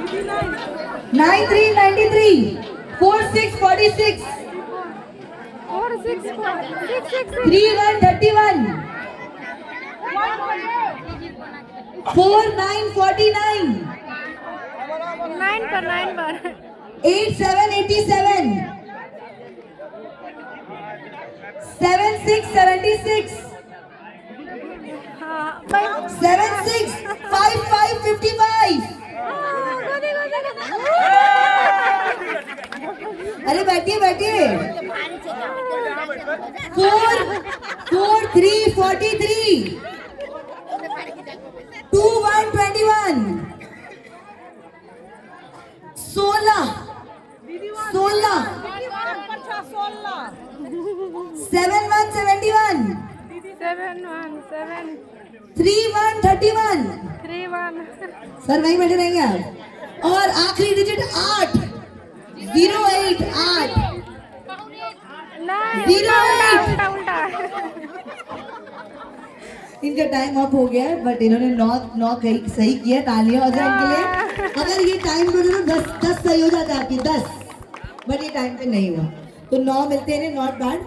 9393 4646 3131 4949 8787 7676 765555 अरे बैठिए बैठिए 44343 2121 16 16 7171 3131 सर वहीं बैठे रहेंगे आप और आखिरी डिजिट 8 08 8 इनका टाइम अप हो गया है बट इन्होंने 9 सही किया। तालियां हो जाए इनके लिए। अगर ये टाइम पे तो 10 सही हो जाता आपकी 10 बट ये टाइम पे नहीं हुआ तो 9 मिलते हैं। Not bad.